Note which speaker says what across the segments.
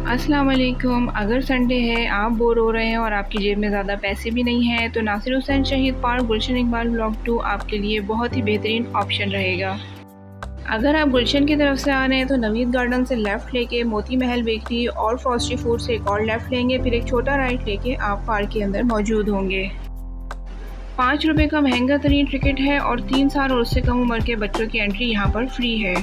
Speaker 1: अस्सलाम वालेकुम। अगर संडे है, आप बोर हो रहे हैं और आपकी जेब में ज़्यादा पैसे भी नहीं हैं तो नासिर हुसैन शहीद पार्क गुलशन इकबाल ब्लॉक 2 आपके लिए बहुत ही बेहतरीन ऑप्शन रहेगा। अगर आप गुलशन की तरफ से आ रहे हैं तो नवीद गार्डन से लेफ़्ट लेके मोती महल बेकरी और फ्रॉस्टी फूड से एक और लेफ़्ट लेंगे, फिर एक छोटा राइट लेके आप पार्क के अंदर मौजूद होंगे। 5 रुपये का महंगा तरीन टिकट है और 3 साल और उससे कम उम्र के बच्चों की एंट्री यहाँ पर फ्री है।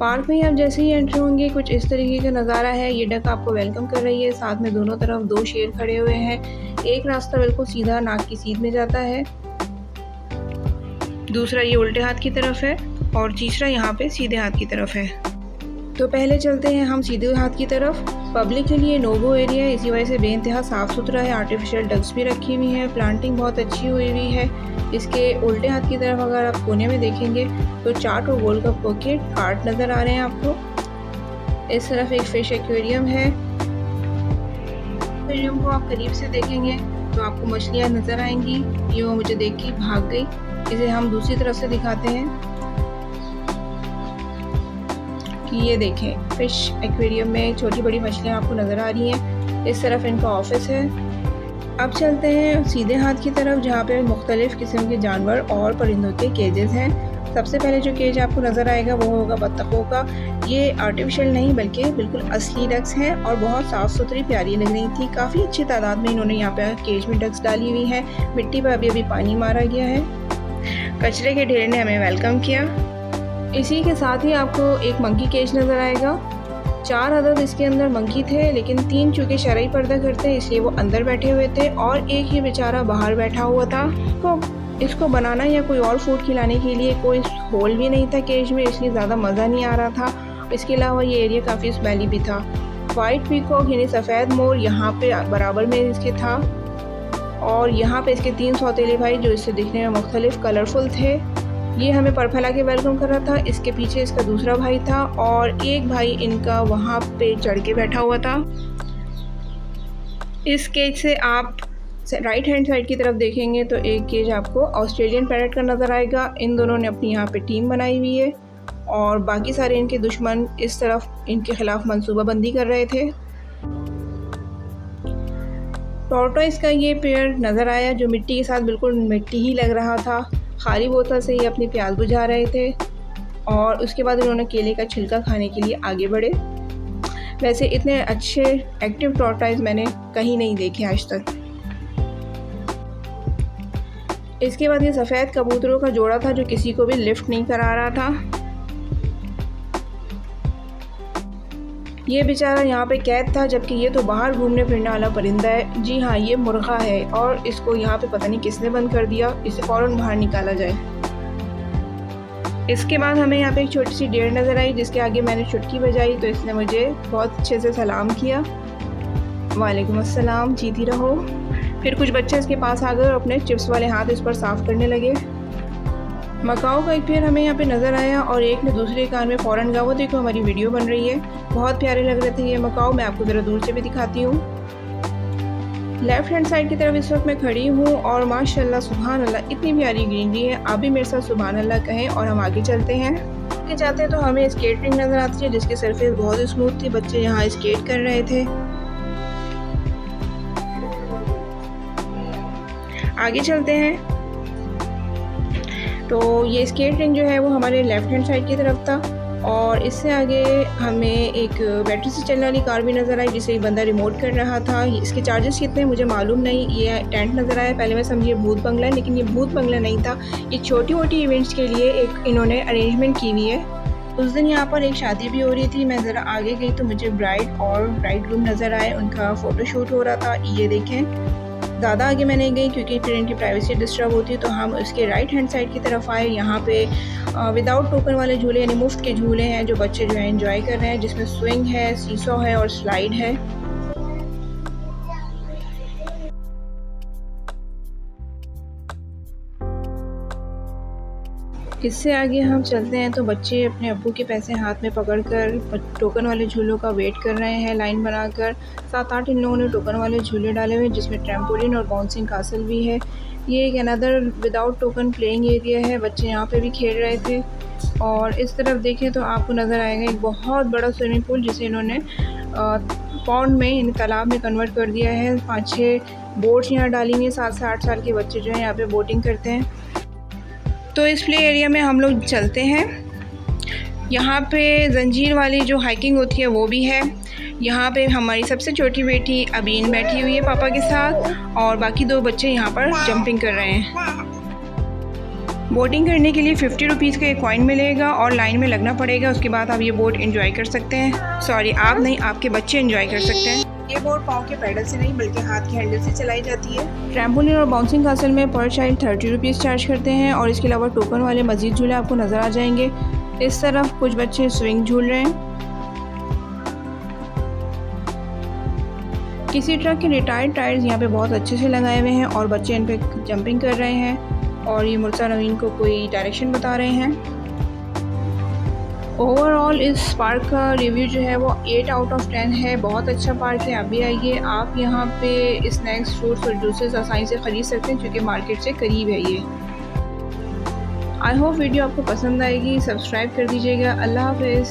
Speaker 1: पार्क में आप जैसे ही एंटर होंगे कुछ इस तरीके का नज़ारा है। ये डक आपको वेलकम कर रही है, साथ में दोनों तरफ 2 शेर खड़े हुए हैं। एक रास्ता बिल्कुल सीधा नाक की सीध में जाता है, दूसरा ये उल्टे हाथ की तरफ है और तीसरा यहाँ पे सीधे हाथ की तरफ है। तो पहले चलते हैं हम सीधे हाथ की तरफ। पब्लिक के लिए नो गो एरिया है, इसी वजह से बेइंतहा साफ़ सुथरा है। आर्टिफिशियल डक्स भी रखी हुई हैं, प्लांटिंग बहुत अच्छी हुई है। इसके उल्टे हाथ की तरफ अगर आप कोने में देखेंगे तो चाट और गोल कप पॉकेट कार्ट नज़र आ रहे हैं आपको। इस तरफ एक फिश एक्वेरियम है। एक्वेरियम को आप करीब से देखेंगे तो आपको मछलियाँ नज़र आएंगी। ये वो मुझे देख के भाग गई। इसे हम दूसरी तरफ से दिखाते हैं कि ये देखें, फिश एक्वेरियम में छोटी बड़ी मछलियाँ आपको नज़र आ रही हैं। इस तरफ इनका ऑफिस है। अब चलते हैं सीधे हाथ की तरफ जहाँ पे मुख्तलिफ़ किस्म के जानवर और परिंदों के केजेस हैं। सबसे पहले जो केज आपको नज़र आएगा वो होगा बत्तखों का। ये आर्टिफिशियल नहीं बल्कि बिल्कुल असली डक्स हैं और बहुत साफ़ सुथरी प्यारी लग रही थी। काफ़ी अच्छी तादाद में इन्होंने यहाँ पे केज में डक्स डाली हुई है। मिट्टी पर अभी अभी पानी मारा गया है। कचरे के ढेर ने हमें वेलकम किया। इसी के साथ ही आपको एक मंकी केज नज़र आएगा। 4 अदद इसके अंदर मंकी थे, लेकिन 3 चूँकि शरई पर्दा करते हैं इसलिए वो अंदर बैठे हुए थे और एक ही बेचारा बाहर बैठा हुआ था। तो इसको बनाना या कोई और फूड खिलाने के लिए कोई होल भी नहीं था केज में, इसलिए ज़्यादा मज़ा नहीं आ रहा था। इसके अलावा ये एरिया काफ़ी स्मेली भी था। वाइट पीकॉक यानी सफ़ेद मोर यहाँ पे बराबर में इसके था और यहाँ पे इसके 3 सौतेले भाई जो इससे दिखने में मुख्तलिफ कलरफुल थे। ये हमें पर फैला के वेलकम कर रहा था। इसके पीछे इसका दूसरा भाई था और एक भाई इनका वहाँ पे चढ़ के बैठा हुआ था। इस केज से आप राइट हैंड साइड की तरफ देखेंगे तो एक केज आपको ऑस्ट्रेलियन पैरेट का नज़र आएगा। इन दोनों ने अपनी यहाँ पे टीम बनाई हुई है और बाकी सारे इनके दुश्मन इस तरफ इनके ख़िलाफ़ मनसूबाबंदी कर रहे थे। टॉर्टोइस का ये पेड़ नज़र आया जो मिट्टी के साथ बिल्कुल मिट्टी ही लग रहा था। खाली बोतल से ये अपनी प्यास बुझा रहे थे और उसके बाद इन्होंने केले का छिलका खाने के लिए आगे बढ़े। वैसे इतने अच्छे एक्टिव टॉर्टोइस मैंने कहीं नहीं देखे आज तक। इसके बाद ये सफ़ेद कबूतरों का जोड़ा था जो किसी को भी लिफ्ट नहीं करा रहा था। ये बेचारा यहाँ पे कैद था, जबकि ये तो बाहर घूमने फिरने वाला परिंदा है। जी हाँ, ये मुर्गा है और इसको यहाँ पे पता नहीं किसने बंद कर दिया। इसे फ़ौरन बाहर निकाला जाए। इसके बाद हमें यहाँ पे एक छोटी सी डेर नज़र आई जिसके आगे मैंने चुटकी बजाई तो इसने मुझे बहुत अच्छे से सलाम किया। वालेकुम अस्सलाम, जीती रहो। फिर कुछ बच्चे इसके पास आ गए और अपने चिप्स वाले हाथ इस पर साफ़ करने लगे। मकाओ का एक पेड़ हमें यहाँ पे नज़र आया और एक ने दूसरे कान में फ़ौरन कहा, वो देखो हमारी वीडियो बन रही है। बहुत प्यारे लग रहे थे ये मकाओ। मैं आपको ज़रा दूर से भी दिखाती हूँ। लेफ़्ट हैंड साइड की तरफ इस वक्त मैं खड़ी हूँ और माशाल्लाह सुभान अल्लाह इतनी प्यारी ग्रीनरी है। आप भी मेरे साथ सुभान अल्लाह कहें और हम आगे चलते हैं। आगे जाते हैं तो हमें स्केटिंग नज़र आती है जिसकी सरफेस बहुत स्मूथ थी। बच्चे यहाँ स्केट कर रहे थे। आगे चलते हैं तो ये स्केट रिंग जो है वो हमारे लेफ़्ट हैंड साइड की तरफ था और इससे आगे हमें एक बैटरी से चलने वाली कार भी नज़र आई जिसे एक बंदा रिमोट कर रहा था। इसके चार्जेस कितने मुझे मालूम नहीं। ये टेंट नज़र आया, पहले मैं समझी भूत बंगला है, लेकिन ये भूत बंगला नहीं था। ये छोटी मोटी इवेंट्स के लिए एक इन्होंने अरेंजमेंट की हुई है। उस दिन यहाँ पर एक शादी भी हो रही थी। मैं ज़रा आगे गई तो मुझे ब्राइड और ब्राइडग्रूम नज़र आए, उनका फ़ोटोशूट हो रहा था। ये देखें, ज़्यादा आगे मैं नहीं गई क्योंकि फिर इनकी प्राइवेसी डिस्टर्ब होती है। तो हम उसके राइट हैंड साइड की तरफ आए। यहाँ पे विदाउट टोकन वाले झूले यानी मुफ्त के झूले हैं जो बच्चे जो है एंजॉय कर रहे हैं, जिसमें स्विंग है, सीसो है और स्लाइड है। इससे आगे हम चलते हैं तो बच्चे अपने अब्बू के पैसे हाथ में पकड़कर टोकन वाले झूलों का वेट कर रहे हैं लाइन बनाकर। 7-8 इन लोगों ने टोकन वाले झूले डाले हुए हैं जिसमें ट्रैम्पोलिन और बाउंसिंग कासल भी है। ये एक another without token playing area है। बच्चे यहाँ पे भी खेल रहे थे। और इस तरफ देखें तो आपको नज़र आएगा एक बहुत बड़ा स्विमिंग पूल जिसे इन्होंने पॉन्ड में, इन तालाब में कन्वर्ट कर दिया है। 5-6 बोट्स यहाँ डाली हुई हैं। 7 से 8 साल के बच्चे जो हैं यहाँ पे बोटिंग करते हैं। तो इस प्ले एरिया में हम लोग चलते हैं। यहाँ पे जंजीर वाली जो हाइकिंग होती है वो भी है। यहाँ पे हमारी सबसे छोटी बेटी अबीन बैठी हुई है पापा के साथ, और बाकी 2 बच्चे यहाँ पर जंपिंग कर रहे हैं। बोटिंग करने के लिए 50 रुपीज़ का एक कॉइन मिलेगा और लाइन में लगना पड़ेगा। उसके बाद आप ये बोट एंजॉय कर सकते हैं। सॉरी, आप नहीं, आपके बच्चे एंजॉय कर सकते हैं। ये बोट पाँव के पैडल से नहीं बल्कि हाथ के हैंडल से चलाई जाती है। ट्रैम्पोलिन और बाउंसिंग कासल में पर चाइल्ड 30 रुपीज़ चार्ज करते हैं, और इसके अलावा टोकन वाले मज़ीद झूले आपको नज़र आ जाएंगे। इस तरफ कुछ बच्चे स्विंग झूल रहे हैं। किसी ट्रक के रिटायर्ड टायर्स यहाँ पे बहुत अच्छे से लगाए हुए हैं और बच्चे इन पे जंपिंग कर रहे हैं, और ये मुर्सा नवीन को कोई डायरेक्शन बता रहे हैं। ओवरऑल इस पार्क का रिव्यू जो है वो 8 आउट ऑफ 10 है। बहुत अच्छा पार्क है, आप भी आइए। आप यहाँ पे स्नैक्स, फ्रूट्स और जूसेस आसानी से ख़रीद सकते हैं क्योंकि मार्केट से करीब है ये। आई होप वीडियो आपको पसंद आएगी। सब्सक्राइब कर दीजिएगा। अल्लाह हाफ़िज़।